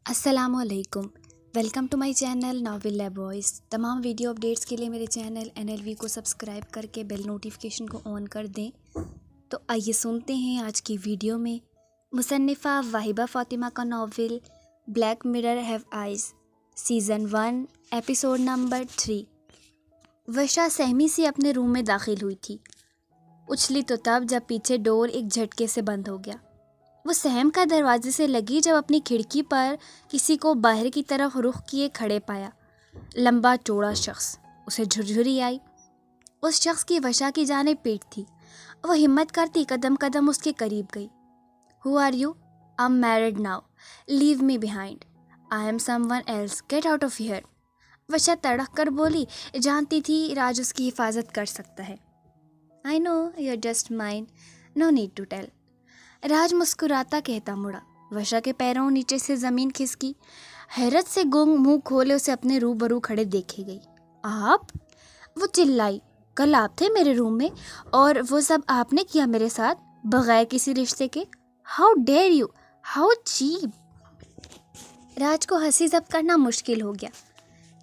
अस्सलामुअलैकुम। Welcome to my channel novel lab voice. तमाम video updates के लिए मेरे चैनल NLV को सब्सक्राइब करके बेल नोटिफिकेशन को ऑन कर दें। तो आइए सुनते हैं आज की वीडियो में मुसन्निफ़ा वाहिबा फ़ातिमा का novel black mirror have eyes season 1 episode number 3। वर्षा सहमी सी अपने रूम में दाखिल हुई थी। उछली तो तब जब पीछे डोर एक झटके से बंद हो गया। वो सहम का दरवाजे से लगी जब अपनी खिड़की पर किसी को बाहर की तरफ रुख किए खड़े पाया। लंबा चौड़ा शख्स। उसे झुरझुरी आई। उस शख्स की वर्षा की जाने पीठ थी। वो हिम्मत करती कदम कदम उसके करीब गई। Who are you? I am married now, leave me behind, I am someone else, get out of here. Varsha तड़क कर बोली, जानती थी राज उसकी हिफाजत कर सकता है। I know you are just mine, no need to tell. Raj मुस्कुराता कहता मुड़ा। वर्षा के पैरों नीचे से जमीन खिसकी। हैरत से गुंग मुंह खोले उसे अपने रूबरू खड़े देखे गई। आप? वो चिल्लाई, कल आप थे मेरे रूम में और वो सब आपने किया मेरे साथ बगैर किसी रिश्ते के। How dare you, how cheap. Raj को हंसी जब्त करना मुश्किल हो गया।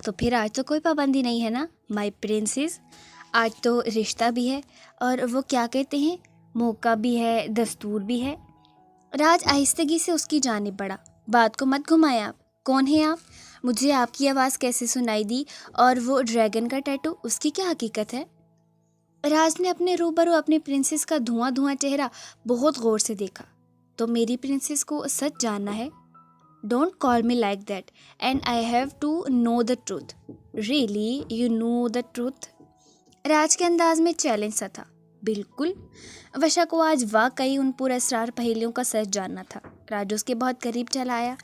तो फिर आज तो कोई पाबंदी नहीं है ना माय प्रिंसेस। आज तो रिश्ता भी है और वो क्या कहते हैं, मौका भी है, दस्तूर भी है। राज आहिस्तगी से उसकी जानिब बढ़ा। बात को मत घुमाएं आप। कौन है आप? मुझे आपकी आवाज़ कैसे सुनाई दी? और वो ड्रैगन का टैटू, उसकी क्या हकीकत है? राज ने अपने रूबरू अपनी प्रिंसेस का धुआं धुआं चेहरा बहुत गौर से देखा। तो मेरी प्रिंसेस को सच जानना है? Don't call me like that and I have to know the truth. Really you know the truth? Raj के अंदाज में चैलेंज सा था। बिल्कुल। वर्षा को आज वाकई उन पुरस्कार पहेलियों का सच जानना था। राज उसके बहुत करीब चला आया।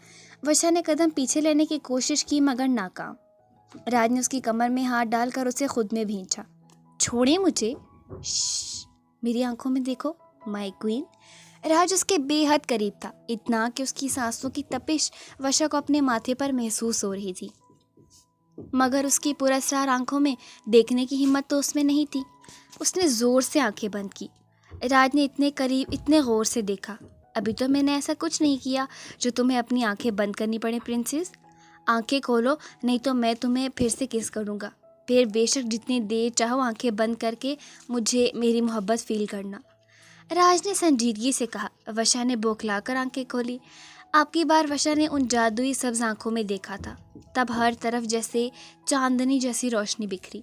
वर्षा ने कदम पीछे लेने की कोशिश की मगर नाकाम। राज ने उसकी कमर में हाथ डालकर उसे खुद में भींचा। छोड़े मुझे। मेरी आंखों में देखो माय क्वीन। राज उसके बेहद करीब था, इतना कि उसकी सांसों की तपिश वर्षा को अपने माथे पर महसूस हो रही थी, मगर उसकी पुरस्कार आंखों में देखने की हिम्मत तो उसमें नहीं थी। उसने ज़ोर से आंखें बंद की। राज ने इतने करीब, इतने गौर से देखा। अभी तो मैंने ऐसा कुछ नहीं किया जो तुम्हें अपनी आंखें बंद करनी पड़े प्रिंसेस। आंखें खोलो, नहीं तो मैं तुम्हें फिर से किस करूँगा। फिर बेशक जितनी देर चाहो आंखें बंद करके मुझे मेरी मोहब्बत फील करना। राज ने संजीदगी से कहा। वर्षा ने बौखलाकर आंखें खोली। आपकी बार वर्षा ने उन जादुई सब्ज आंखों में देखा था। तब हर तरफ जैसे चांदनी जैसी रोशनी बिखरी।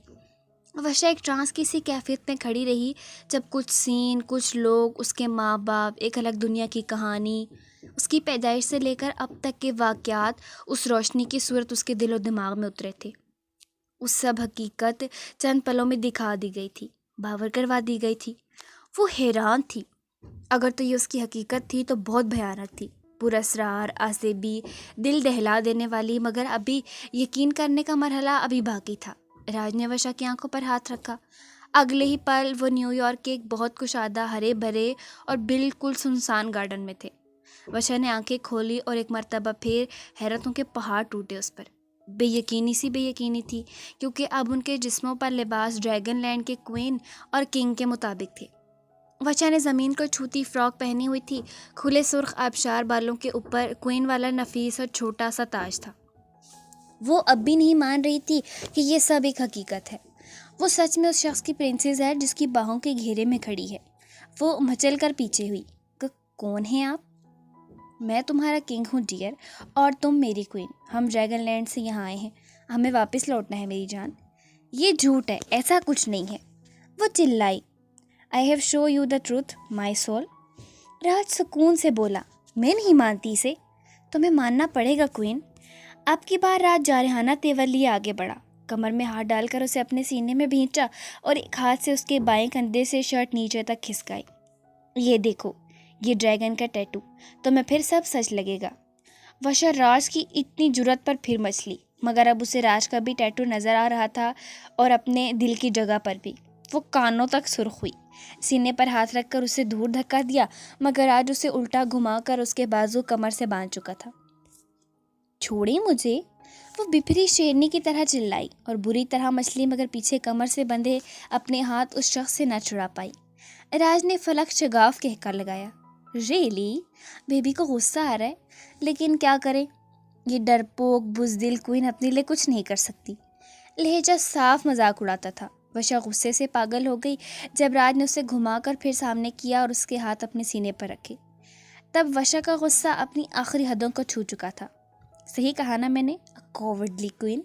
वर्षा एक ट्रांस की सी कैफियत में खड़ी रही जब कुछ सीन, कुछ लोग, उसके माँ बाप, एक अलग दुनिया की कहानी, उसकी पैदाइश से लेकर अब तक के वाक़यात उस रोशनी की सूरत उसके दिलो दिमाग में उतरे थे। उस सब हकीकत चंद पलों में दिखा दी गई थी, बावर करवा दी गई थी। वो हैरान थी। अगर तो ये उसकी हकीकत थी तो बहुत भयानक थी, पुरस्कार, आसेबी, दिल दहला देने वाली। मगर अभी यकीन करने का मरहला अभी बाकी था। राज ने वर्षा की आंखों पर हाथ रखा। अगले ही पल वो न्यूयॉर्क के एक बहुत कुशादा, हरे भरे और बिल्कुल सुनसान गार्डन में थे। वर्षा ने आंखें खोली और एक मर्तबा फिर हैरतों के पहाड़ टूटे उस पर। बेयकीनी सी बेयकीनी थी, क्योंकि अब उनके जिस्मों पर लिबास ड्रैगन लैंड के क्वीन और किंग के मुताबिक थे। वर्षा ने ज़मीन को छूती फ्रॉक पहनी हुई थी। खुले सुर्ख आबशार बालों के ऊपर क्वीन वाला नफीस और छोटा सा ताज था। वो अब भी नहीं मान रही थी कि ये सब एक हकीकत है। वो सच में उस शख्स की प्रिंसेस है जिसकी बाहों के घेरे में खड़ी है। वो मचल कर पीछे हुई। कौन है आप? मैं तुम्हारा किंग हूँ डियर, और तुम मेरी क्वीन। हम ड्रैगन लैंड से यहाँ आए हैं, हमें वापस लौटना है मेरी जान। ये झूठ है, ऐसा कुछ नहीं है। वो चिल्लाई। I have show you the truth my soul. Raj सुकून से बोला, मैं नहीं मानती इसे। तुम्हें मानना पड़ेगा क्वीन। अब की बार राज जारहाना तेवर लिए आगे बढ़ा। कमर में हाथ डालकर उसे अपने सीने में भींचा और एक हाथ से उसके बाएं कंधे से शर्ट नीचे तक खिसकाई। ये देखो, ये ड्रैगन का टैटू, तुम्हें फिर सब सच लगेगा। वर्षा राज की इतनी जुर्रत पर फिर मचली, मगर अब उसे राज का भी टैटू नजर आ रहा था और अपने दिल की जगह पर भी। वो कानों तक सुर्ख हुई। सीने पर हाथ रखकर उसे दूर धक्का दिया, मगर आज उसे उल्टा घुमाकर उसके बाजू कमर से बांध चुका था। छोड़े मुझे। वो बिफरी शेरनी की तरह चिल्लाई और बुरी तरह मछली मगर पीछे कमर से बंधे अपने हाथ उस शख्स से न छुड़ा पाई। राज ने फलक शगाफ कहकर लगाया। रियली? बेबी को गुस्सा आ रहा है, लेकिन क्या करें, ये डरपोक बुज़दिल क्वीन अपने लिए कुछ नहीं कर सकती। लहजा साफ मजाक उड़ाता था। वशा गुस्से से पागल हो गई जब राज ने उसे घुमाकर फिर सामने किया और उसके हाथ अपने सीने पर रखे। तब वशा का गुस्सा अपनी आखिरी हदों को छू चुका था। सही कहा ना मैंने, कॉवर्डली क्वीन।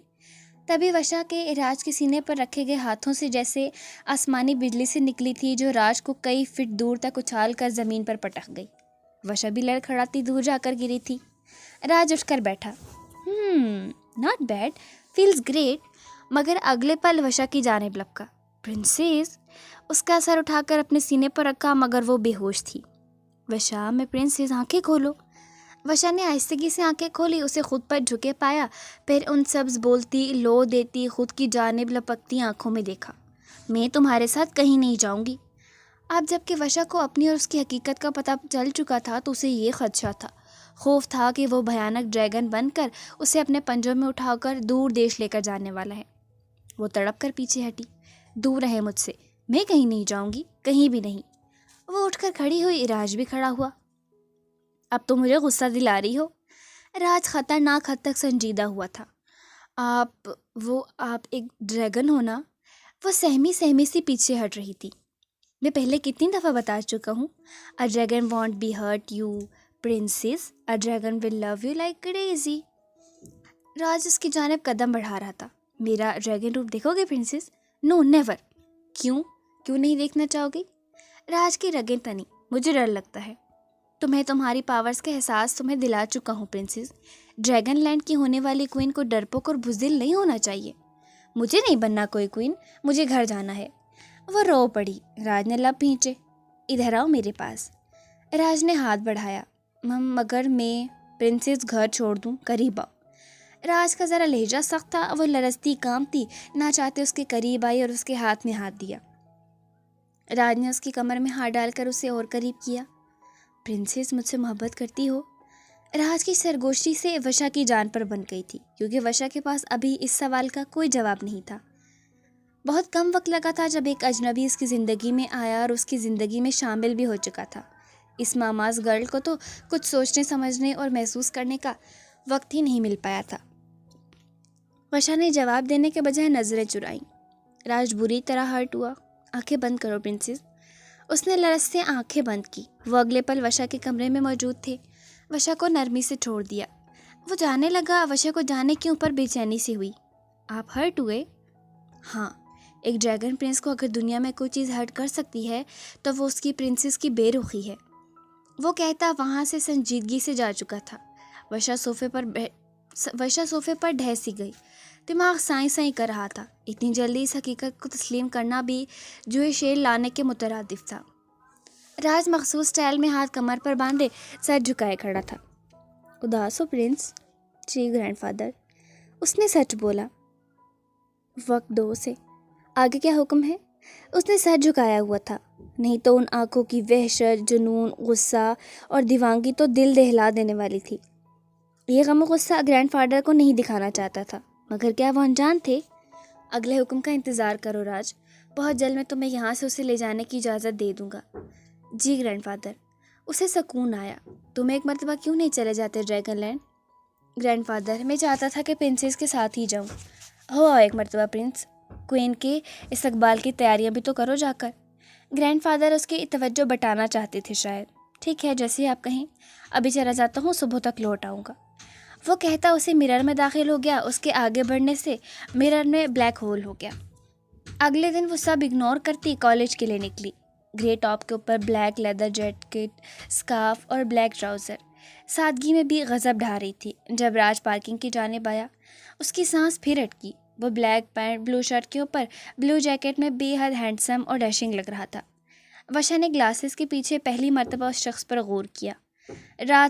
तभी वशा के राज के सीने पर रखे गए हाथों से जैसे आसमानी बिजली से निकली थी, जो राज को कई फीट दूर तक उछाल कर जमीन पर पटक गई। वशा भी लड़खड़ाती दूर जाकर गिरी थी। राज उठकर बैठा। Not bad, feels great. मगर अगले पल वशा की जानिब लपका। प्रिंसेस, उसका सर उठाकर अपने सीने पर रखा, मगर वो बेहोश थी। वशा, मैं प्रिंसेस, आंखें खोलो। वशा ने आहिस्तगी से आंखें खोली, उसे खुद पर झुके पाया, फिर उन सब्ज बोलती, लो देती, खुद की जानिब लपकती आंखों में देखा। मैं तुम्हारे साथ कहीं नहीं जाऊंगी। अब जबकि वशा को अपनी और उसकी हकीकत का पता चल चुका था, तो उसे ये खदशा था, खौफ था कि वो भयानक ड्रैगन बनकर उसे अपने पंजों में उठाकर दूर देश लेकर जाने वाला है। वो तड़प कर पीछे हटी। दूर रहे मुझसे, मैं कहीं नहीं जाऊंगी, कहीं भी नहीं। वो उठकर खड़ी हुई, राज भी खड़ा हुआ। अब तो मुझे गुस्सा दिला रही हो। राज खतरनाक हद तक संजीदा हुआ था। आप एक ड्रैगन हो ना? वो सहमी सहमी सी पीछे हट रही थी। मैं पहले कितनी दफ़ा बता चुका हूँ, a dragon won't be hurt you princess, a dragon will love you like crazy. Raj उसकी जानिब कदम बढ़ा रहा था। मेरा ड्रैगन रूप देखोगे प्रिंसेस? No never. क्यों नहीं देखना चाहोगी? राज की रगें तनी। मुझे डर लगता है। तुम्हें तुम्हारी पावर्स का एहसास तुम्हें दिला चुका हूँ प्रिंसेस। ड्रैगन लैंड की होने वाली क्वीन को डरपोक और बुज़दिल नहीं होना चाहिए। मुझे नहीं बनना कोई क्वीन, मुझे घर जाना है। वो रो पड़ी। राज ने लब खींचे। इधर आओ मेरे पास। राज ने हाथ बढ़ाया। मगर मैं प्रिंसेस, घर छोड़ दूँ, करीब आओ। राज का ज़रा लहजा सख्त था। वो लरजती कांपती ना चाहते उसके करीब आई और उसके हाथ में हाथ दिया। राज ने उसकी कमर में हाथ डालकर उसे और करीब किया। प्रिंसेस, मुझसे मोहब्बत करती हो? राज की सरगोशी से वशा की जान पर बन गई थी, क्योंकि वशा के पास अभी इस सवाल का कोई जवाब नहीं था। बहुत कम वक्त लगा था जब एक अजनबी उसकी ज़िंदगी में आया और उसकी ज़िंदगी में शामिल भी हो चुका था। इस मामाज गर्ल को तो कुछ सोचने समझने और महसूस करने का वक्त ही नहीं मिल पाया था। वशा ने जवाब देने के बजाय नज़रें चुराईं। राज बुरी तरह हर्ट हुआ। आंखें बंद करो प्रिंसेस। उसने लरज से आंखें बंद की। वो अगले पल वशा के कमरे में मौजूद थे। वशा को नरमी से छोड़ दिया। वो जाने लगा। वशा को जाने के ऊपर बेचैनी सी हुई। आप हर्ट हुए? हाँ, एक ड्रैगन प्रिंस को अगर दुनिया में कोई चीज़ हर्ट कर सकती है तो वो उसकी प्रिंसेस की बेरुखी है। वो कहता वहाँ से संजीदगी से जा चुका था। वशा सोफे पर ढह सी गई। दिमाग साई साई कर रहा था। इतनी जल्दी इस हकीकत को तस्लीम करना भी जो शेर लाने के मुतरादिफ था। राज मखसूस स्टाइल में हाथ कमर पर बांधे सर झुकाए खड़ा था। उदास हो प्रिंस? जी ग्रैंडफादर। उसने सच बोला। वक्त दो से। आगे क्या हुक्म है? उसने सर झुकाया हुआ था। नहीं तो उन आंखों की वहशत, जुनून, गुस्सा और दीवानगी तो दिल दहला देने वाली थी। ये गम गुस्सा ग्रैंडफादर को नहीं दिखाना चाहता था, मगर क्या वो अनजान थे? अगले हुक्म का इंतज़ार करो राज। बहुत जल्द मैं तुम्हें यहाँ से उसे ले जाने की इजाज़त दे दूँगा। जी ग्रैंडफादर। उसे सुकून आया। तुम एक मरतबा क्यों नहीं चले जाते ड्रैगन लैंड? ग्रैंडफादर, मैं चाहता था कि प्रिंसेस के साथ ही जाऊँ। हो आओ एक मरतबा प्रिंस। क्वीन के इस्तकबाल की तैयारियां भी तो करो जाकर। ग्रैंडफादर उसकी तवज्जो बटाना चाहते थे शायद। ठीक है, जैसे आप कहें। अभी चला जाता हूँ, सुबह तक लौट आऊँगा। वो कहता उसे मिरर में दाखिल हो गया। उसके आगे बढ़ने से मिरर में ब्लैक होल हो गया। अगले दिन वो सब इग्नोर करती कॉलेज के लिए निकली। ग्रे टॉप के ऊपर ब्लैक लेदर जैकेट, स्कार्फ और ब्लैक ट्राउज़र। सादगी में भी गज़ब ढा रही थी। जब राज पार्किंग की जानिब आया, उसकी सांस फिर अटकी। वो ब्लैक पैंट, ब्लू शर्ट के ऊपर ब्लू जैकेट में बेहद हैंडसम और डैशिंग लग रहा था। वशा ने ग्लासेस के पीछे पहली मर्तबा उस शख्स पर गौर किया।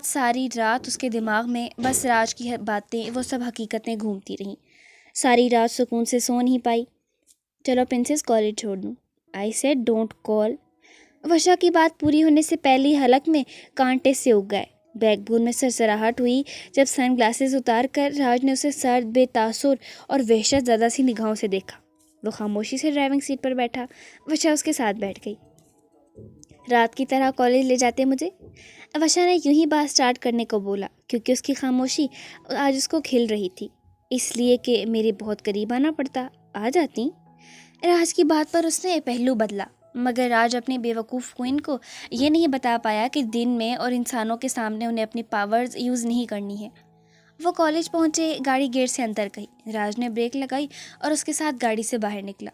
सारी रात उसके दिमाग में बस राज की बातें, वो सब हकीकतें घूमती रहीं। सारी रात सुकून से सो नहीं पाई। चलो प्रिंसेस, कॉलेज छोड़ दूँ। I said don't call. वशा की बात पूरी होने से पहले ही हलक में कांटे से उग गए। बैकबोन में सरसराहट हुई जब सन ग्लासेस उतार कर राज ने उसे सर्द, बेतासुर और वहशत ज़्यादा सी निगाहों से देखा। वो खामोशी से ड्राइविंग सीट पर बैठा। वशा उसके साथ बैठ गई। रात की तरह कॉलेज ले जाते मुझे? वशा ने यूं ही बात स्टार्ट करने को बोला क्योंकि उसकी खामोशी आज उसको खिल रही थी। इसलिए कि मेरे बहुत करीब आना पड़ता, आ जाती। राज की बात पर उसने पहलू बदला, मगर राज अपनी बेवकूफ़ क्वीन को ये नहीं बता पाया कि दिन में और इंसानों के सामने उन्हें अपनी पावर्स यूज़ नहीं करनी है। वो कॉलेज पहुंचे, गाड़ी गेट से अंदर गई। राज ने ब्रेक लगाई और उसके साथ गाड़ी से बाहर निकला।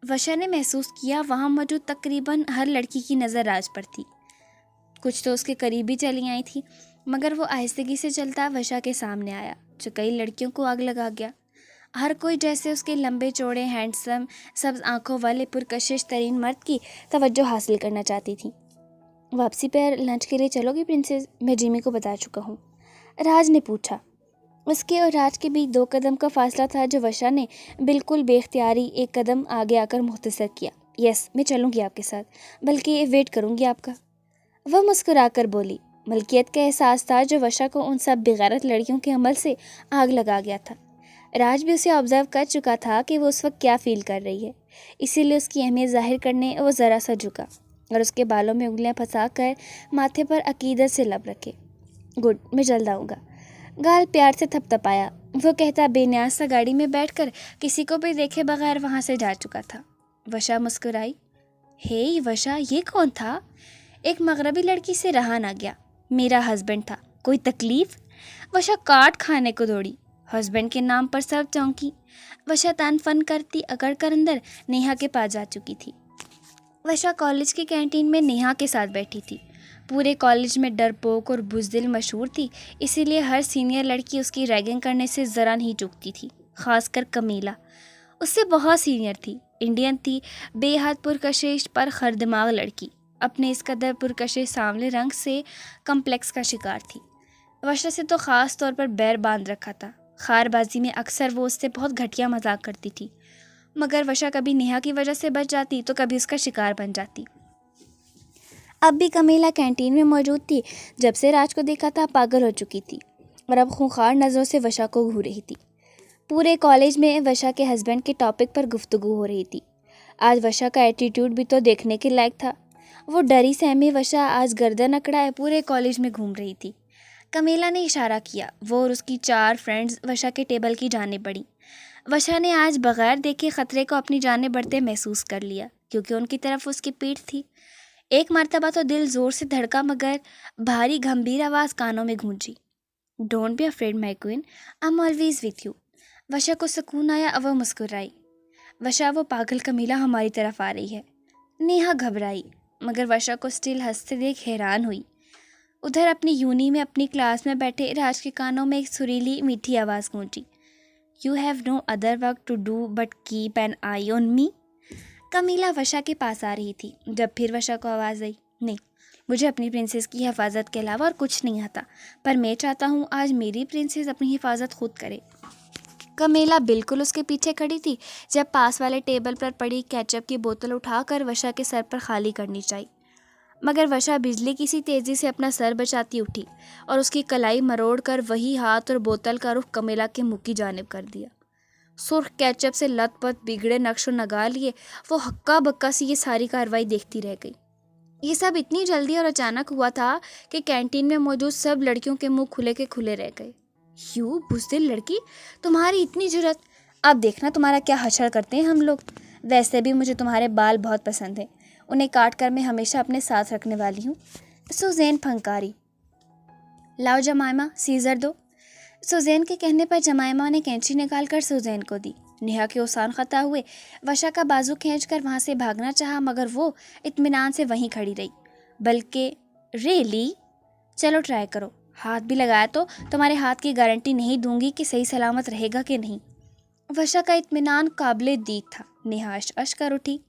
वशा ने महसूस किया वहाँ मौजूद तकरीबन हर लड़की की नज़र राज पर थी। कुछ तो उसके करीब ही चली आई थी, मगर वो आहिस्तगी से चलता वशा के सामने आया, जो कई लड़कियों को आग लगा गया। हर कोई जैसे उसके लंबे चौड़े हैंडसम सब्ज आंखों वाले पुरकशिश तरीन मर्द की तवज्जो हासिल करना चाहती थी। वापसी पर लंच के लिए चलोगी प्रिंसेस? मैं जिमी को बता चुका हूँ, राज ने पूछा। उसके और राज के बीच 2 कदम का फासला था, जो वशा ने बिल्कुल बेख्तियारी 1 कदम आगे आकर मुख्तसर किया। यस, मैं चलूँगी आपके साथ, बल्कि वेट करूँगी आपका। वह मुस्कुराकर बोली। मलकियत का एहसास था जो वशा को उन सब बेगैरत लड़कियों के अमल से आग लगा गया था। राज भी उसे ऑब्जर्व कर चुका था कि वो उस वक्त क्या फील कर रही है, इसीलिए उसकी अहमियत जाहिर करने वो ज़रा सा झुका और उसके बालों में उंगलियां फंसा कर माथे पर अकीदत से लब रखे। गुड, मैं जल्द आऊँगा। गाल प्यार से थपथपाया। वो कहता बेनियाज सा गाड़ी में बैठकर किसी को भी देखे बगैर वहाँ से जा चुका था। वशा मुस्कुराई। हे वशा, ये कौन था? एक मगरबी लड़की से रहा ना गया। मेरा हस्बैंड था। कोई तकलीफ? वशा काट खाने को दौड़ी। हस्बैंड के नाम पर सब चौंकी। वशा तान फन करती अकड़ कर अंदर नेहा के पास जा चुकी थी। वशा कॉलेज की कैंटीन में नेहा के साथ बैठी थी। पूरे कॉलेज में डरपोक और बुज़दिल मशहूर थी, इसीलिए हर सीनियर लड़की उसकी रैगिंग करने से ज़रा नहीं चूकती थी, खासकर कमीला। उससे बहुत सीनियर थी, इंडियन थी, बेहद पुरकशिश पर खरदिमाग लड़की। अपने इस कदर पुरकशिश सांवले रंग से कम्प्लेक्स का शिकार थी। वशा से तो ख़ास तौर पर बैर बांध रखा था। खारबाजी में अक्सर वो उससे बहुत घटिया मजाक करती थी, मगर वशा कभी नेहा की वजह से बच जाती तो कभी उसका शिकार बन जाती। अब भी कमीला कैंटीन में मौजूद थी। जब से राज को देखा था पागल हो चुकी थी और अब खूंखार नज़रों से वशा को घूर रही थी। पूरे कॉलेज में वशा के हस्बैंड के टॉपिक पर गुफ्तगू हो रही थी। आज वशा का एटीट्यूड भी तो देखने के लायक था। वो डरी सहमी वशा आज गर्दन अकड़ाए पूरे कॉलेज में घूम रही थी। कमीला ने इशारा किया। वो और उसकी 4 फ्रेंड्स वशा के टेबल की जाने बढ़ी। वशा ने आज बगैर देखे ख़तरे को अपनी जाने बढ़ते महसूस कर लिया, क्योंकि उनकी तरफ उसकी पीठ थी। एक मर्तबा तो दिल ज़ोर से धड़का, मगर भारी गंभीर आवाज़ कानों में गूंजी। Don't be afraid my queen, I am always with you. Vasha को सुकून आया और वह मुस्कुराई। वशा, वो पागल कमीला हमारी तरफ आ रही है। नेहा घबराई, मगर वशा को स्टिल हंसते देख हैरान हुई। उधर अपनी यूनी में अपनी क्लास में बैठे राज के कानों में एक सुरीली मीठी आवाज़ गूंजी। You have no other work to do but keep an eye on me. Kamila Vasha के पास आ रही थी जब फिर वशा को आवाज़ आई। नहीं, मुझे अपनी प्रिंसेस की हिफाजत के अलावा और कुछ नहीं आता, पर मैं चाहता हूँ आज मेरी प्रिंसेस अपनी हिफाजत खुद करे। कमीला बिल्कुल उसके पीछे खड़ी थी जब पास वाले टेबल पर पड़ी केचप की बोतल उठाकर वशा के सर पर खाली करनी चाहिए, मगर वशा बिजली की सी तेज़ी से अपना सर बचाती उठी और उसकी कलाई मरोड़ कर वही हाथ और बोतल का रुख कमीला के मुँह की जानिब कर दिया। सुर्ख केचप से लथपथ बिगड़े नक्शो नगार लिए वो हक्का बक्का सी ये सारी कार्रवाई देखती रह गई। ये सब इतनी जल्दी और अचानक हुआ था कि कैंटीन में मौजूद सब लड़कियों के मुंह खुले के खुले रह गए। यू बुज़दिल लड़की, तुम्हारी इतनी जुर्रत! अब देखना तुम्हारा क्या हशर करते हैं हम लोग। वैसे भी मुझे तुम्हारे बाल बहुत पसंद हैं, उन्हें काट कर मैं हमेशा अपने साथ रखने वाली हूँ। सुजैन फंकारी। लाओ जमाइमा, सीज़र दो। सुजैन के कहने पर जमाइमा ने कैंची निकालकर सुजैन को दी। नेहा के ओसान खता हुए वशा का बाजू खींचकर वहाँ से भागना चाहा, मगर वो इत्मीनान से वहीं खड़ी रही। बल्कि रियली, चलो ट्राई करो। हाथ भी लगाया तो तुम्हारे हाथ की गारंटी नहीं दूंगी कि सही सलामत रहेगा कि नहीं। वशा का इत्मीनान काबिले दीद था। नेहा अश कर उठी।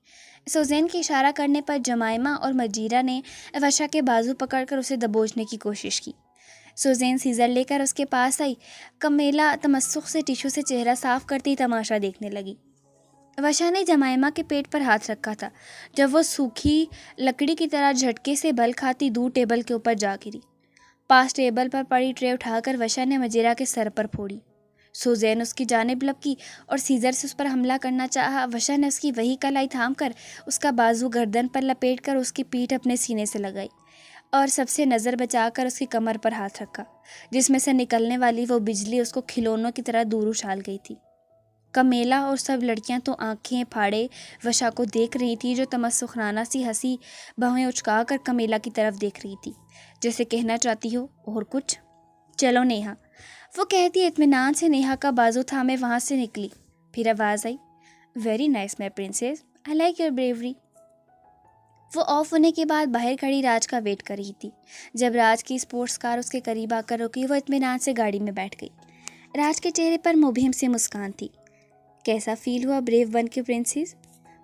सुजैन के इशारा करने पर जमाइमा और मजीरा ने वशा के बाजू पकड़कर उसे दबोचने की कोशिश की। सुजैन सीज़र लेकर उसके पास आई। कमीला तमस्सुक से टिश्यू से चेहरा साफ करती तमाशा देखने लगी। वशा ने जमाइमा के पेट पर हाथ रखा था जब वो सूखी लकड़ी की तरह झटके से बल खाती दूर टेबल के ऊपर जा गिरी। पास टेबल पर पड़ी ट्रे उठाकर वशा ने मजीरा के सर पर फोड़ी। सुजैन उसकी जानिब लपकी और सीज़र से उस पर हमला करना चाहा। वशा ने उसकी वही कलाई थाम कर उसका बाजू गर्दन पर लपेट कर उसकी पीठ अपने सीने से लगाई और सबसे नज़र बचाकर उसकी कमर पर हाथ रखा, जिसमें से निकलने वाली वो बिजली उसको खिलौनों की तरह दूर उछाल गई थी। कमेला और सब लड़कियां तो आंखें फाड़े वशा को देख रही थी, जो तमस्सुखराना सी हंसी बाहें उचकाकर कमेला की तरफ देख रही थी, जैसे कहना चाहती हो और कुछ। चलो नेहा, वो कहती इत्मीनान से नेहा का बाजू थामे वहाँ से निकली। फिर आवाज़ आई, very nice my princess, I like your bravery. वो ऑफ होने के बाद बाहर खड़ी राज का वेट कर रही थी। जब राज की स्पोर्ट्स कार उसके करीब आकर रुकी, वो इत्मीनान से गाड़ी में बैठ गई। राज के चेहरे पर मुबहिम सी मुस्कान थी। कैसा फील हुआ ब्रेव बन के प्रिंसेस?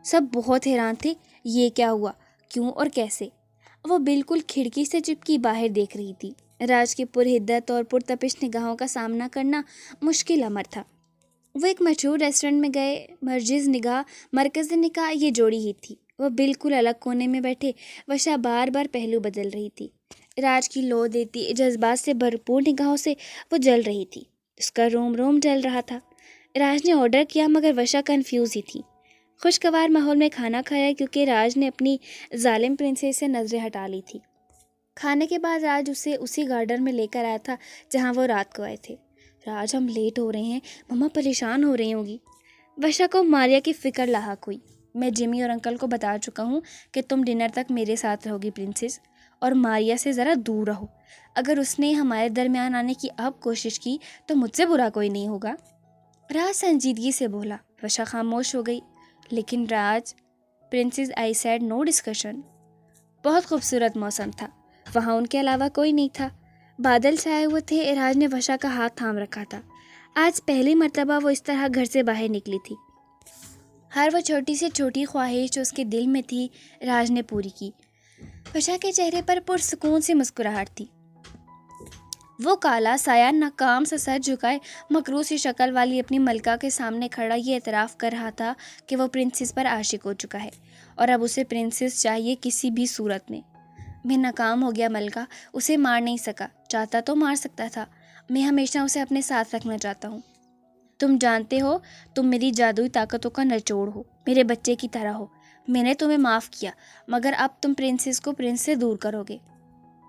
सब बहुत हैरान थे, ये क्या हुआ, क्यों और कैसे। वो बिल्कुल खिड़की से चिपकी बाहर देख रही थी। राज की पुरहिद्दत और पुरतपिश निगाहों का सामना करना मुश्किल अमर था। वो एक मशहूर रेस्टोरेंट में गए, मरकज़ निकाह ये जोड़ी ही थी। वह बिल्कुल अलग कोने में बैठे वशा बार बार पहलू बदल रही थी। राज की लो देती जज्बात से भरपूर निगाहों से वो जल रही थी। उसका रोम रोम जल रहा था। राज ने ऑर्डर किया, मगर वशा कन्फ्यूज़ ही थी। खुशगवार माहौल में खाना खाया, क्योंकि राज ने अपनी जालिम प्रिंसेस से नज़रें हटा ली थी। खाने के बाद राज उसे उसी गार्डन में लेकर आया था जहाँ वो रात को आए थे। राज, हम लेट हो रहे हैं, मम्मा परेशान हो रही होंगी। वशा को मारिया की फ़िक्र लाहक हुई। मैं जिमी और अंकल को बता चुका हूँ कि तुम डिनर तक मेरे साथ रहोगी प्रिंसेस, और मारिया से ज़रा दूर रहो। अगर उसने हमारे दरमियान आने की अब कोशिश की तो मुझसे बुरा कोई नहीं होगा। राज संजीदगी से बोला। वशा खामोश हो गई। लेकिन Raj, princess, I said no discussion. बहुत खूबसूरत मौसम था, वहाँ उनके अलावा कोई नहीं था। बादल छाए हुए थे। राज ने वशा का हाथ थाम रखा था। आज पहली मर्तबा वो इस तरह घर से बाहर निकली थी। हर वो छोटी से छोटी ख्वाहिश जो उसके दिल में थी, राज ने पूरी की। वशा के चेहरे पर पुरसुकून सी मुस्कुराहट थी। वो काला साया नाकाम सा सर झुकाए मकरूज सी शक्ल वाली अपनी मलका के सामने खड़ा ये एतराफ़ कर रहा था कि वो प्रिंसेस पर आशिक हो चुका है, और अब उसे प्रिंसेस चाहिए किसी भी सूरत में। मैं नाकाम हो गया मलका, उसे मार नहीं सका, चाहता तो मार सकता था। मैं हमेशा उसे अपने साथ रखना चाहता हूँ। तुम जानते हो, तुम मेरी जादुई ताकतों का निचोड़ हो, मेरे बच्चे की तरह हो। मैंने तुम्हें माफ़ किया, मगर अब तुम प्रिंसेस को प्रिंस से दूर करोगे।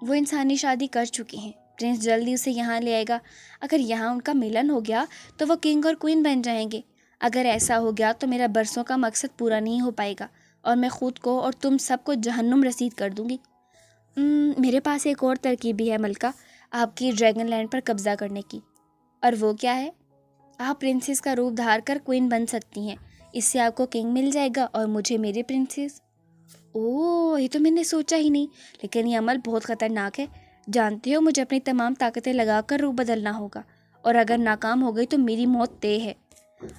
वो इंसानी शादी कर चुके हैं, प्रिंस जल्दी उसे यहाँ ले आएगा। अगर यहाँ उनका मिलन हो गया तो वो किंग और क्वीन बन जाएंगे। अगर ऐसा हो गया तो मेरा बरसों का मकसद पूरा नहीं हो पाएगा, और मैं ख़ुद को और तुम सबको जहन्नुम रसीद कर दूँगी। मेरे पास एक और तरकीब भी है मलका, आपकी ड्रैगन लैंड पर कब्ज़ा करने की। और वो क्या है? आप प्रिंसेस का रूप धार कर क्वीन बन सकती हैं। इससे आपको किंग मिल जाएगा और मुझे मेरी प्रिंसेस। ओह, ये तो मैंने सोचा ही नहीं, लेकिन ये अमल बहुत ख़तरनाक है। जानते हो, मुझे अपनी तमाम ताकतें लगाकर रूप बदलना होगा, और अगर नाकाम हो गई तो मेरी मौत तय है।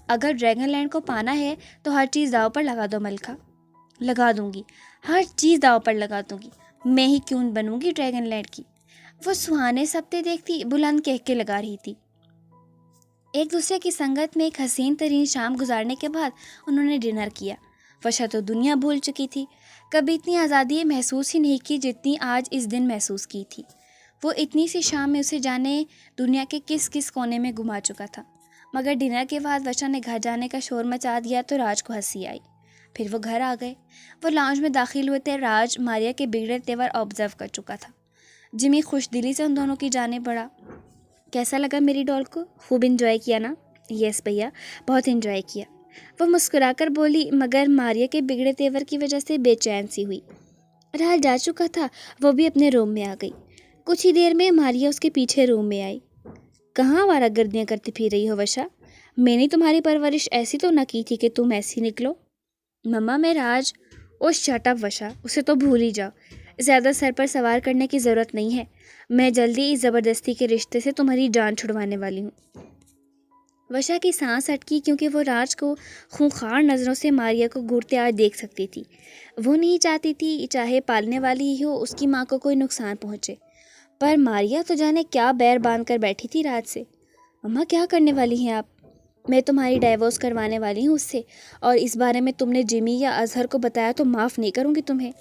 अगर ड्रैगन लैंड को पाना है तो हर चीज़ दाव पर लगा दो मलका। लगा दूंगी, हर चीज़ दाव पर लगा दूंगी। मैं ही क्यों बनूंगी ड्रैगन लैंड की। वो सुहाने सपने देखती बुलंद कह के लगा रही थी। एक दूसरे की संगत में एक हसीन तरीन शाम गुजारने के बाद उन्होंने डिनर किया। वशा तो दुनिया भूल चुकी थी। कभी इतनी आज़ादी महसूस ही नहीं की जितनी आज इस दिन महसूस की थी। वो इतनी सी शाम में उसे जाने दुनिया के किस किस कोने में घुमा चुका था। मगर डिनर के बाद वशा ने घर जाने का शोर मचा दिया तो राज को हंसी आई। फिर वो घर आ गए। वो लाउंज में दाखिल हुए थे। राज मारिया के बिगड़े तेवर ऑब्जर्व कर चुका था। जिमी खुश दिली से उन दोनों की जाने बढ़ा। कैसा लगा मेरी डॉल को? खूब इन्जॉय किया ना? यस भैया, बहुत इन्जॉय किया, वो मुस्कुराकर बोली, मगर मारिया के बिगड़े तेवर की वजह से बेचैन सी हुई। राज जा चुका था, वो भी अपने रूम में आ गई। कुछ ही देर में मारिया उसके पीछे रूम में आई। कहाँ आवारागर्दियाँ करती फिर रही हो वशा? मैंने तुम्हारी परवरिश ऐसी तो ना की थी कि तुम ऐसी निकलो। मम्मा, मैं राज। ओ शट अप वशा, उसे तो भूल ही जाओ। ज़्यादा सर पर सवार करने की ज़रूरत नहीं है। मैं जल्दी इस ज़बरदस्ती के रिश्ते से तुम्हारी जान छुड़वाने वाली हूँ। वशा की सांस अटकी, क्योंकि वो राज को खूंखार नज़रों से मारिया को घूरते आज देख सकती थी। वो नहीं चाहती थी चाहे पालने वाली ही हो उसकी माँ को कोई नुकसान पहुँचे, पर मारिया तो जाने क्या बैर बांध कर बैठी थी राज से। मम्मा, क्या करने वाली हैं आप? मैं तुम्हारी डाइवोर्स करवाने वाली हूँ उससे, और इस बारे में तुमने जिमी या अजहर को बताया तो माफ़ नहीं करूँगी तुम्हें।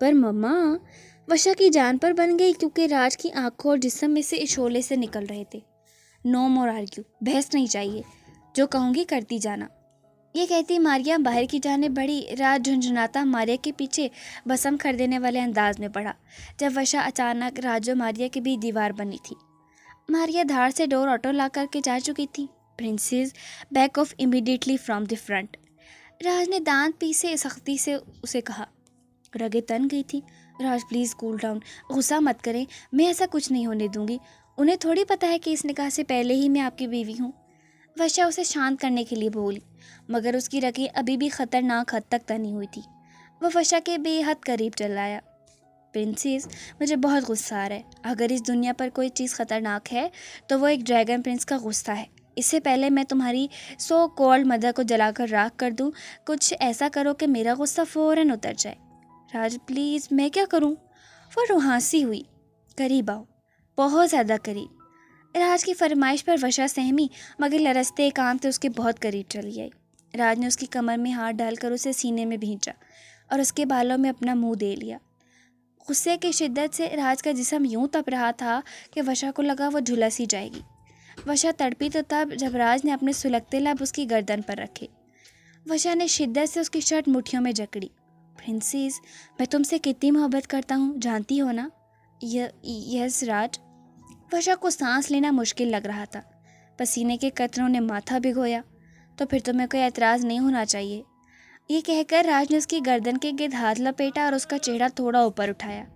पर मम्मा, वशा की जान पर बन गई, क्योंकि राज की आंखों और जिस्म में से शोले से निकल रहे थे। नो मोर आर्ग्यू, बहस नहीं चाहिए, जो कहूँगी करती जाना। ये कहती मारिया बाहर की जानिब बढ़ी। राज झुंझुनाता मारिया के पीछे भस्म कर देने वाले अंदाज में पड़ा जब वर्षा अचानक राज और मारिया के बीच दीवार बनी थी। मारिया धार से डोर ऑटो ला करके जा चुकी थी। Princess back off immediately from the front. Raj ने दांत पीसे सख्ती से उसे कहा। रगे तन गई थी। राज प्लीज़ कूल डाउन, गुस्सा मत करें, मैं ऐसा कुछ नहीं होने दूंगी। उन्हें थोड़ी पता है कि इस निकाह से पहले ही मैं आपकी बीवी हूँ। वर्षा उसे शांत करने के लिए बोली, मगर उसकी रगे अभी भी खतरनाक हद तक तनी हुई थी। वह वर्षा के बेहद करीब चल आया। प्रिंसेस, मुझे बहुत गुस्सा आ रहा है। अगर इस दुनिया पर कोई चीज़ खतरनाक है तो वो एक ड्रैगन प्रिंस का गुस्सा है। इससे पहले मैं तुम्हारी सो कॉल्ड मदर को जलाकर राख कर दूं, कुछ ऐसा करो कि मेरा गुस्सा फ़ौरन उतर जाए। राज प्लीज़, मैं क्या करूं? वो रुहासी हुई। करीब आओ, बहुत ज़्यादा करीब। राज की फरमाइश पर वर्षा सहमी, मगर लरसते कांपते उसके बहुत करीब चली आई। राज ने उसकी कमर में हाथ डालकर उसे सीने में भींचा और उसके बालों में अपना मुंह दे लिया। गुस्से की शिद्दत से राज का जिस्म यूं तप रहा था कि वर्षा को लगा वो झुलस ही जाएगी। वर्षा तड़पी तो तब जब राज ने अपने सुलगते लब उसकी गर्दन पर रखे। वर्षा ने शिद्दत से उसकी शर्ट मुट्ठियों में जकड़ी। प्रिंसेस, मैं तुमसे कितनी मोहब्बत करता हूँ, जानती हो ना? यस राज। वर्षा को सांस लेना मुश्किल लग रहा था। पसीने के कतरों ने माथा भिगोया। तो फिर तुम्हें कोई एतराज़ नहीं होना चाहिए। ये कहकर राज ने उसकी गर्दन के गिर्द हाथ लपेटा और उसका चेहरा थोड़ा ऊपर उठाया।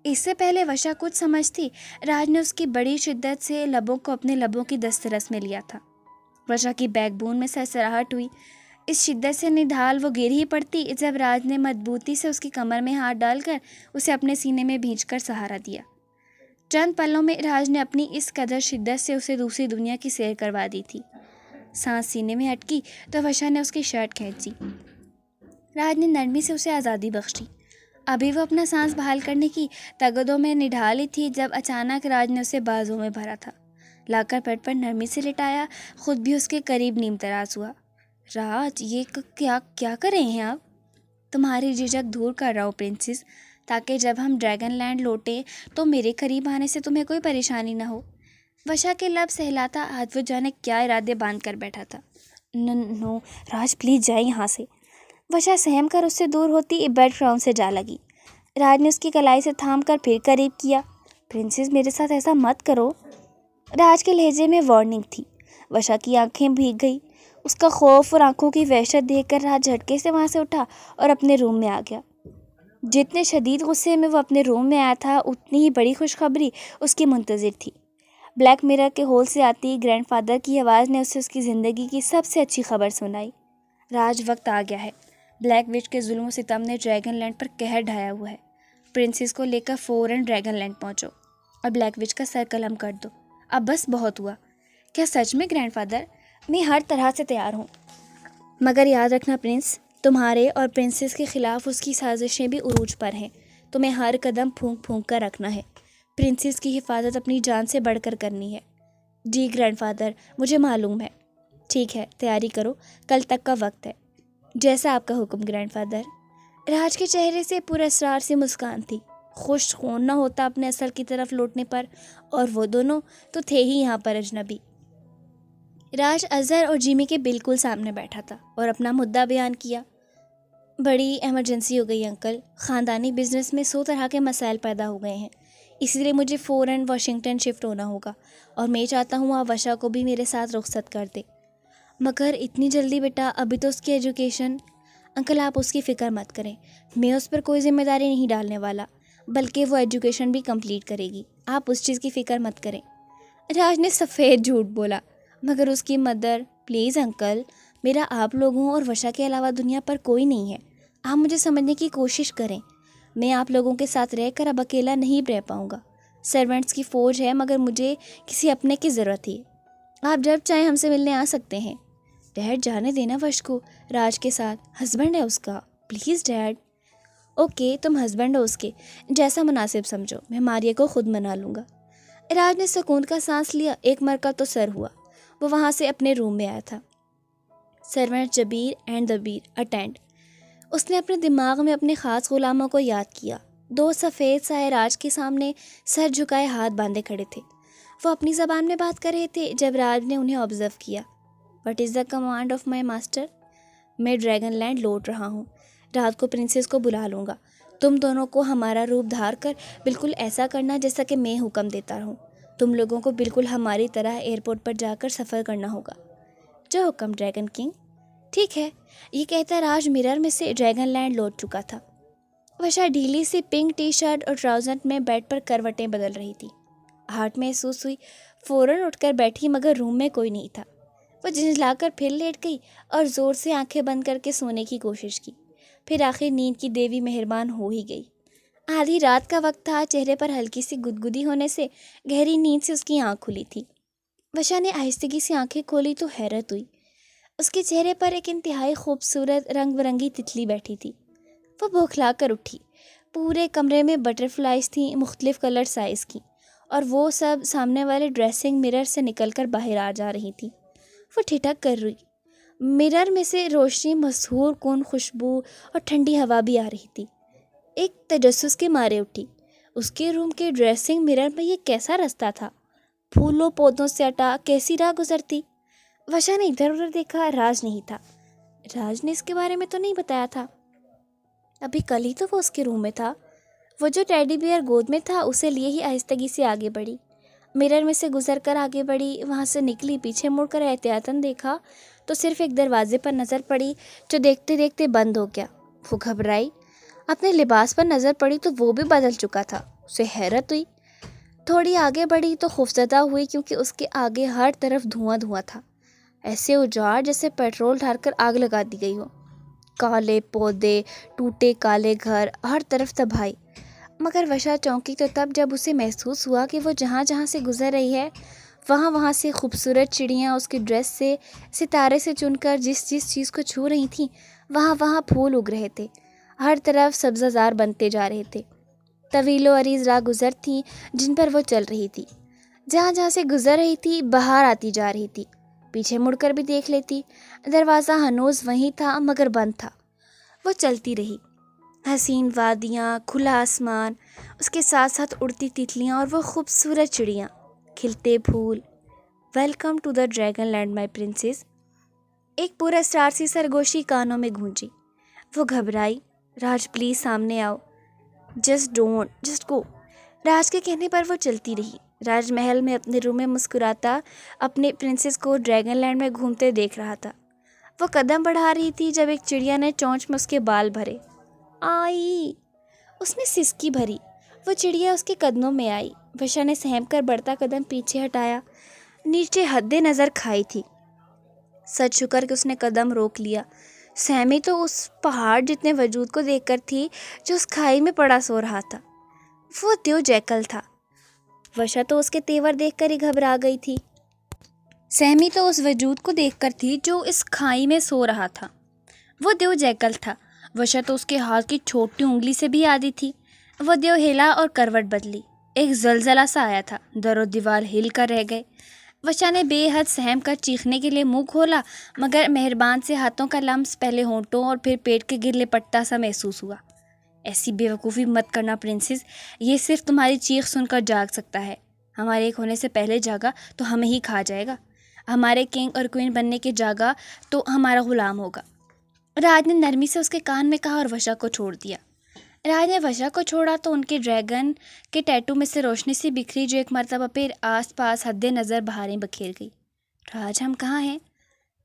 इससे पहले वर्षा कुछ समझती, राज ने उसकी बड़ी शिद्दत से लबों को अपने लबों की दस्तरस में लिया था। वर्षा की बैकबोन में सरसराहट हुई। इस शिद्दत से निढाल वो गिर ही पड़ती जब राज ने मजबूती से उसकी कमर में हाथ डालकर उसे अपने सीने में भींचकर सहारा दिया। चंद पलों में राज ने अपनी इस कदर शिद्दत से उसे दूसरी दुनिया की सैर करवा दी थी। सांस सीने में अटकी तो वर्षा ने उसकी शर्ट खींची। राज ने नरमी से उसे आज़ादी बख्शी। अभी वो अपना सांस बहाल करने की तगदों में निढाली थी जब अचानक राज ने उसे बाजू में भरा था। लाकर पेट पर नरमी से लिटाया, खुद भी उसके करीब नीम तराज हुआ। राज, ये क्या क्या कर रहे हैं आप? तुम्हारी झिझक दूर कर रहा हूँ प्रिंसेस, ताकि जब हम ड्रैगन लैंड लौटें तो मेरे करीब आने से तुम्हें कोई परेशानी ना हो। वर्षा के लब सहलाता आज वो जाने क्या इरादे बांध कर बैठा था। नो राज, प्लीज़ जाए यहाँ से। वर्षा सहम कर उससे दूर होती बेड ग्राउंड से जा लगी। राज ने उसकी कलाई से थाम कर फिर करीब किया। प्रिंसेस, मेरे साथ ऐसा मत करो। राज के लहजे में वार्निंग थी। वर्षा की आंखें भीग गई। उसका खौफ और आंखों की वहशत देखकर राज झटके से वहाँ से उठा और अपने रूम में आ गया। जितने शदीद गुस्से में वो अपने रूम में आया था, उतनी ही बड़ी खुशखबरी उसकी मुंतज़िर थी। ब्लैक मिरर के होल से आती ग्रैंडफादर की आवाज़ ने उसे उसकी ज़िंदगी की सबसे अच्छी खबर सुनाई। राज, वक्त आ गया है। ब्लैक विच के जुल्म सितम ने ड्रैगन लैंड पर कहर ढाया हुआ है। प्रिंसेस को लेकर फ़ौरन ड्रैगन लैंड पहुँचो और ब्लैक विच का सर कलम कर दो। अब बस बहुत हुआ। क्या सच में ग्रैंडफादर? मैं हर तरह से तैयार हूँ, मगर याद रखना प्रिंस, तुम्हारे और प्रिंसेस के ख़िलाफ़ उसकी साजिशें भी उरूज पर हैं। तुम्हें हर कदम फूंक फूंक कर रखना है। प्रिंसेस की हिफाजत अपनी जान से बढ़कर करनी है। जी ग्रैंडफादर, मुझे मालूम है। ठीक है, तैयारी करो, कल तक का वक्त है। जैसा आपका हुक्म ग्रैंडफादर। राज के चेहरे से पुरस्रार सी मुस्कान थी। खुश कौन न होता अपने असल की तरफ लौटने पर, और वो दोनों तो थे ही यहाँ पर अजनबी। राज अजहर और जिमी के बिल्कुल सामने बैठा था और अपना मुद्दा बयान किया। बड़ी इमरजेंसी हो गई अंकल, ख़ानदानी बिजनेस में 100 तरह के मसाइल पैदा हो गए हैं, इसलिए मुझे फ़ौरन वाशिंगटन शिफ्ट होना होगा और मैं चाहता हूँ आप वर्षा को भी मेरे साथ रुखसत कर दे। मगर इतनी जल्दी बेटा, अभी तो उसकी एजुकेशन। अंकल, आप उसकी फ़िक्र मत करें, मैं उस पर कोई ज़िम्मेदारी नहीं डालने वाला, बल्कि वो एजुकेशन भी कंप्लीट करेगी। आप उस चीज़ की फ़िक्र मत करें। राज ने सफ़ेद झूठ बोला। मगर उसकी मदर, प्लीज़ अंकल, मेरा आप लोगों और वर्षा के अलावा दुनिया पर कोई नहीं है। आप मुझे समझने की कोशिश करें। मैं आप लोगों के साथ रहकर अब अकेला नहीं रह पाऊँगा। सर्वेंट्स की फ़ौज है, मगर मुझे किसी अपने की ज़रूरत है। आप जब चाहें हमसे मिलने आ सकते हैं। डैड, जाने देना वर्ष को राज के साथ, हस्बैंड है उसका। Please dad. ओके, तुम हस्बैंड हो उसके, जैसा मुनासिब समझो, मैं मारिया को खुद मना लूँगा। राज ने सुकून का सांस लिया। एक मरका तो सर हुआ। वो वहाँ से अपने रूम में आया था। Servant Jabir and Debir attend. उसने अपने दिमाग में अपने ख़ास ग़ुलामों को याद किया। 2 सफ़ेद साए राज के सामने सर झुकाए हाथ बांधे खड़े थे। वो अपनी ज़बान में बात कर रहे थे जब राज ने उन्हें ऑब्ज़र्व किया। What is the command of my master? मैं ड्रैगन लैंड लौट रहा हूँ। रात को प्रिंसेस को बुला लूँगा। तुम दोनों को हमारा रूप धार कर बिल्कुल ऐसा करना जैसा कि मैं हुक्म देता रहूँ। तुम लोगों को बिल्कुल हमारी तरह एयरपोर्ट पर जाकर सफ़र करना होगा। जो हुक्म ड्रैगन किंग। ठीक है। ये कहता राज मिरर में से ड्रैगन लैंड लौट चुका था। वर्षा ढीली सी पिंक टी शर्ट और ट्राउजर में बेड पर करवटें बदल रही थी। हार्ट महसूस हुई, फ़ौरन उठकर बैठी, मगर रूम में कोई नहीं था। वो झिझलाकर फिर लेट गई और ज़ोर से आंखें बंद करके सोने की कोशिश की। फिर आखिर नींद की देवी मेहरबान हो ही गई। आधी रात का वक्त था। चेहरे पर हल्की सी गुदगुदी होने से गहरी नींद से उसकी आंख खुली थी। वर्षा ने आहिस्तगी से आंखें खोली तो हैरत हुई। उसके चेहरे पर एक इंतहाई खूबसूरत रंग बिरंगी तितली बैठी थी। वो बौखला कर उठी। पूरे कमरे में बटरफ्लाइज थीं, मुख्तलिफ कलर साइज़ की, और वो सब सामने वाले ड्रेसिंग मिरर से निकलकर बाहर आ जा रही थी। वो ठिठक कर रही। मिरर में से रोशनी, मशहूर कौन खुशबू और ठंडी हवा भी आ रही थी। एक तजस्सुस के मारे उठी। उसके रूम के ड्रेसिंग मिरर में ये कैसा रास्ता था? फूलों पौधों से अटा कैसी राह गुजरती? वर्षा ने इधर उधर देखा। राज नहीं था। राज ने इसके बारे में तो नहीं बताया था। अभी कल ही तो वो उसके रूम में था। वो जो टेडी बियर गोद में था उसे लिए ही आहिस्तगी से आगे बढ़ी। मिरर में से गुजर कर आगे बढ़ी, वहाँ से निकली। पीछे मुड़कर एहतियातन देखा तो सिर्फ एक दरवाजे पर नज़र पड़ी जो देखते देखते बंद हो गया। वो घबराई। अपने लिबास पर नज़र पड़ी तो वो भी बदल चुका था। उसे हैरत हुई। थोड़ी आगे बढ़ी तो खौफजदा हुई, क्योंकि उसके आगे हर तरफ धुआं धुआं था। ऐसे उजाड़ जैसे पेट्रोल ढालकर आग लगा दी गई हो। काले पौधे, टूटे काले घर, हर तरफ तबाही। मगर वर्षा चौंकी तो तब जब उसे महसूस हुआ कि वो जहाँ जहाँ से गुजर रही है वहाँ वहाँ से खूबसूरत चिड़ियाँ उसकी ड्रेस से, सितारे से चुनकर जिस जिस चीज़ को छू रही थीं वहाँ वहाँ फूल उग रहे थे। हर तरफ सब्ज़ाजार बनते जा रहे थे। तवीलो अरीज राह गुजर थीं जिन पर वो चल रही थी। जहाँ जहाँ से गुजर रही थी बाहर आती जा रही थी। पीछे मुड़कर भी देख लेती। दरवाज़ा हनूज़ वहीं था मगर बंद था। वो चलती रही। हसीन वादियाँ, खुला आसमान, उसके साथ साथ उड़ती तितलियाँ और वो खूबसूरत चिड़ियाँ, खिलते फूल। Welcome to the dragon land my princess. एक पूरा स्टार सी सरगोशी कानों में गूंजी। वो घबराई। राज प्लीज़ सामने आओ। Just don't, just go. Raj के कहने पर वो चलती रही। राज महल में अपने रूम में मुस्कुराता अपने प्रिंसेस को ड्रैगन लैंड में घूमते देख रहा था। वो कदम बढ़ा रही थी जब एक चिड़िया ने चोंच में उसके बाल भरे। आई, उसने सिसकी भरी। वो चिड़िया उसके कदमों में आई। वर्षा ने सहम कर बढ़ता कदम पीछे हटाया। नीचे हद्दे नज़र खाई थी। सच शुक्र कि उसने कदम रोक लिया। सहमी तो उस पहाड़ जितने वजूद को देखकर थी जो उस खाई में पड़ा सो रहा था। वो देव जैकल था। वर्षा तो उसके तेवर देखकर ही घबरा गई थी। सहमी तो उस वजूद को देखकर थी जो इस खाई में सो रहा था। वो देव जैकल था। वर्षा तो उसके हाथ की छोटी उंगली से भी आदी थी। वो देव हिला और करवट बदली। एक जलजला सा आया था। दरो दीवार हिल कर रह गए। वर्षा ने बेहद सहम कर चीखने के लिए मुंह खोला, मगर मेहरबान से हाथों का लम्स पहले होंठों और फिर पेट के गिर लिपटता सा महसूस हुआ। ऐसी बेवकूफ़ी मत करना प्रिंसेस, ये सिर्फ तुम्हारी चीख सुनकर जाग सकता है। हमारे एक होने से पहले जागा तो हमें ही खा जाएगा। हमारे किंग और क्वीन बनने के जागा तो हमारा गुलाम होगा। राज ने नरमी से उसके कान में कहा और वर्षा को छोड़ दिया। राज ने वर्षा को छोड़ा तो उनके ड्रैगन के टैटू में से रोशनी सी बिखरी जो एक मरतबा फिर आस पास हद्दे नज़र बहारें बखेर गई। राज, हम कहाँ हैं?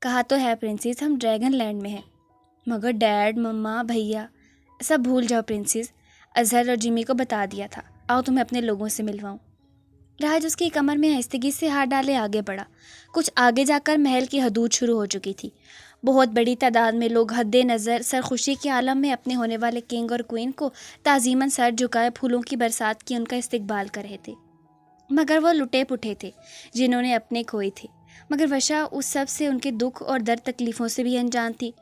कहा तो है प्रिंसेस, हम ड्रैगन लैंड में हैं। मगर डैड, मम्मा, भैया सब भूल जाओ प्रिंसेस। अजहर और जिमी को बता दिया था। आओ तुम्हें अपने लोगों से मिलवाऊँ। राज उसकी कमर में आहिस्तगी से हाथ डाले आगे बढ़ा। कुछ आगे जाकर महल की हदूद शुरू हो चुकी थी। बहुत बड़ी तादाद में लोग हद्दे नज़र सरखुशी के आलम में अपने होने वाले किंग और क्वीन को ताज़ीमन सर झुकाए फूलों की बरसात की उनका इस्तकबाल कर रहे थे। मगर वो लुटे पुटे थे जिन्होंने अपने खोए थे। मगर वर्षा उस सब से, उनके दुख और दर्द तकलीफ़ों से भी अनजान थी।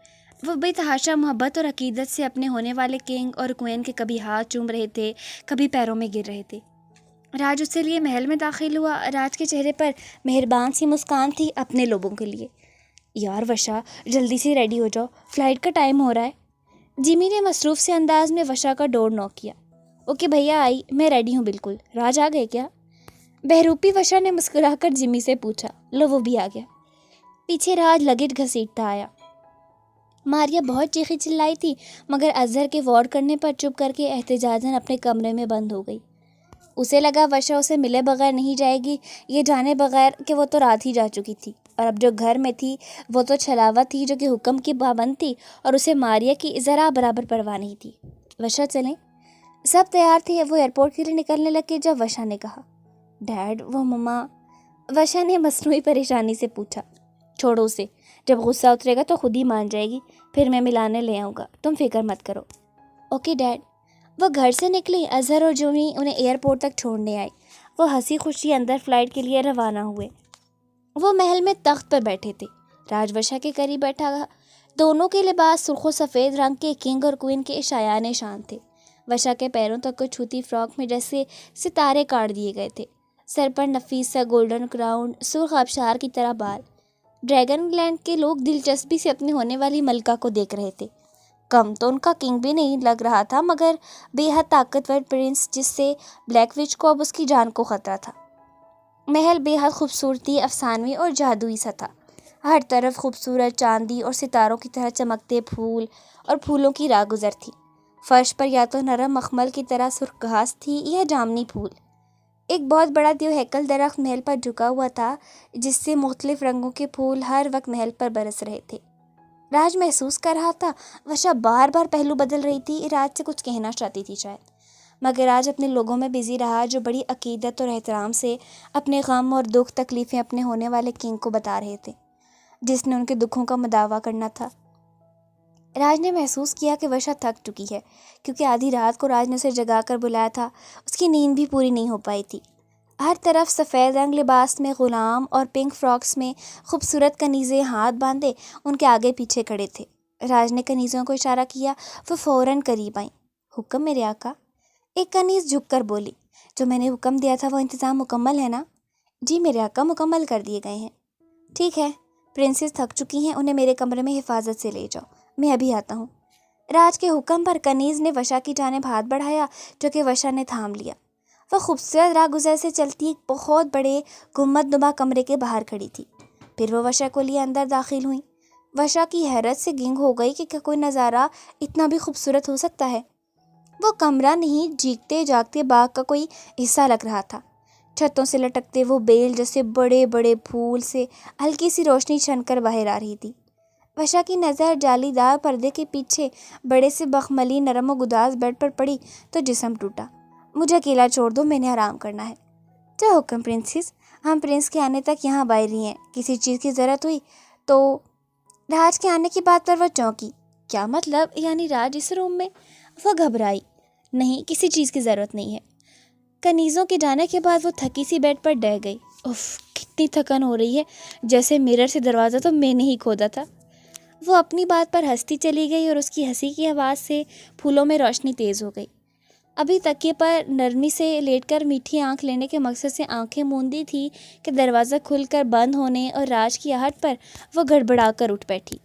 वो बेतहाशा मोहब्बत और अकीदत से अपने होने वाले किंग और क्वीन के कभी हाथ चूम रहे थे, कभी पैरों में गिर रहे थे। राज उससे लिए महल में दाखिल हुआ। राज के चेहरे पर मेहरबान सी मुस्कान थी अपने लोगों के लिए। यार वर्षा, जल्दी से रेडी हो जाओ, फ्लाइट का टाइम हो रहा है। जिमी ने मसरूफ़ से अंदाज में वर्षा का डोर नॉक किया। ओके भैया, आई, मैं रेडी हूँ बिल्कुल। राज आ गए क्या? बहरूपी वर्षा ने मुस्कुराकर जिमी से पूछा। लो, वो भी आ गया। पीछे राज लगेज घसीटता आया। मारिया बहुत चीखी चिल्लाई थी, मगर अजहर के वार करने पर चुप करके एहतजाजन अपने कमरे में बंद हो गई। उसे लगा वर्षा उसे मिले बगैर नहीं जाएगी, ये जाने बगैर कि वो तो रात ही जा चुकी थी, और अब जो घर में थी वो तो छलावा थी जो कि हुक्म की पाबंद थी, और उसे मारिया की ज़रा बराबर परवाह नहीं थी। वर्षा चलें? सब तैयार थे। वो एयरपोर्ट के लिए निकलने लगे जब वर्षा ने कहा, डैड वो मम्मा। वर्षा ने मसनूई परेशानी से पूछा, छोड़ो उसे, जब गुस्सा उतरेगा तो खुद ही मान जाएगी, फिर मैं मिलाने ले आऊँगा, तुम फिक्र मत करो। Okay dad. वो घर से निकली। अजहर और जूनी उन्हें एयरपोर्ट तक छोड़ने आई। वो हंसी खुशी अंदर फ्लाइट के लिए रवाना हुए। वो महल में तख्त पर बैठे थे। राज वर्षा के करीब बैठा था। दोनों के लिबास सुर्ख सफ़ेद रंग के किंग और क्वीन के शायान शान थे। वर्षा के पैरों तक को छूती फ्रॉक में जैसे सितारे काट दिए गए थे। सर पर नफीस सा गोल्डन क्राउन, सुर्ख आबशार की तरह बाल। ड्रैगनलैंड के लोग दिलचस्पी से अपनी होने वाली मलका को देख रहे थे। कम तो उनका किंग भी नहीं लग रहा था, मगर बेहद ताकतवर प्रिंस जिससे ब्लैक विच को अब उसकी जान को खतरा था। महल बेहद खूबसूरती, अफसानवी और जादुई सा था। हर तरफ खूबसूरत चांदी और सितारों की तरह चमकते फूल और फूलों की रागुजर थी। फर्श पर या तो नरम मखमल की तरह सुर्ख घास थी या जामनी फूल। एक बहुत बड़ा देवहैकल दरख्त महल पर झुका हुआ था, जिससे मुख्तलिफ रंगों के फूल हर वक्त महल पर बरस रहे थे। राज महसूस कर रहा था वर्षा बार बार पहलू बदल रही थी। राज से कुछ कहना चाहती थी शायद, मगर आज अपने लोगों में बिजी रहा जो बड़ी अकीदत और एहतराम से अपने गम और दुख तकलीफ़ें अपने होने वाले किंग को बता रहे थे, जिसने उनके दुखों का मुदावा करना था। राज ने महसूस किया कि वर्षा थक चुकी है, क्योंकि आधी रात को राज ने उसे जगा कर बुलाया था। उसकी नींद भी पूरी नहीं हो पाई थी। हर तरफ सफ़ेद रंग लिबास में ग़ुलाम और पिंक फ्रॉक्स में खूबसूरत कनीज़ें हाथ बांधे उनके आगे पीछे खड़े थे। राज ने कनीज़ों को इशारा किया। वो फ़ौरन करीब आई। हुक्म मेरे आका। एक कनीज़ झुककर बोली, जो मैंने हुक्म दिया था वो इंतज़ाम मुकम्मल है ना? जी मेरे आका, मुकम्मल कर दिए गए हैं। ठीक है, प्रिंसेस थक चुकी हैं, उन्हें मेरे कमरे में हिफाजत से ले जाओ, मैं अभी आता हूँ। राज के हुक्म पर कनीज़ ने वर्षा की जानिब हाथ बढ़ाया, जो कि वर्षा ने थाम लिया। वह खूबसूरत रागुज़र से चलती एक बहुत बड़े गुम्बदनुमा कमरे के बाहर खड़ी थी। फिर वो वर्षा को लिए अंदर दाखिल हुई। वर्षा की हैरत से गिंग हो गई कि क्या कोई नज़ारा इतना भी खूबसूरत हो सकता है। वो कमरा नहीं, जीते जागते बाग का कोई हिस्सा लग रहा था। छतों से लटकते वो बेल जैसे बड़े बड़े फूल से हल्की सी रोशनी छनकर बाहर आ रही थी। वर्षा की नज़र जालीदार पर्दे के पीछे बड़े से बखमली नरम और गुदाज बेड पर पड़ी तो जिस्म टूटा। मुझे अकेला छोड़ दो, मैंने आराम करना है। क्या हुक्म प्रिंसेस, हम प्रिंस के आने तक यहाँ बैठी हैं, किसी चीज़ की ज़रूरत हुई तो। राज के आने की बात पर वह चौंकी। क्या मतलब? यानी राज इस रूम में? वह घबराई। नहीं, किसी चीज़ की ज़रूरत नहीं है। कनीज़ों के जाने के बाद वो थकी सी बेड पर डह गई। उफ, कितनी थकान हो रही है, जैसे मिरर से दरवाज़ा तो मैंने ही खोदा था। वो अपनी बात पर हंसती चली गई और उसकी हंसी की आवाज़ से फूलों में रोशनी तेज़ हो गई। अभी तकिए पर नरमी से लेटकर मीठी आंख लेने के मकसद से आंखें मूंदी थी कि दरवाज़ा खुलकर बंद होने और राज की आहट पर वो गड़बड़ा कर उठ बैठी।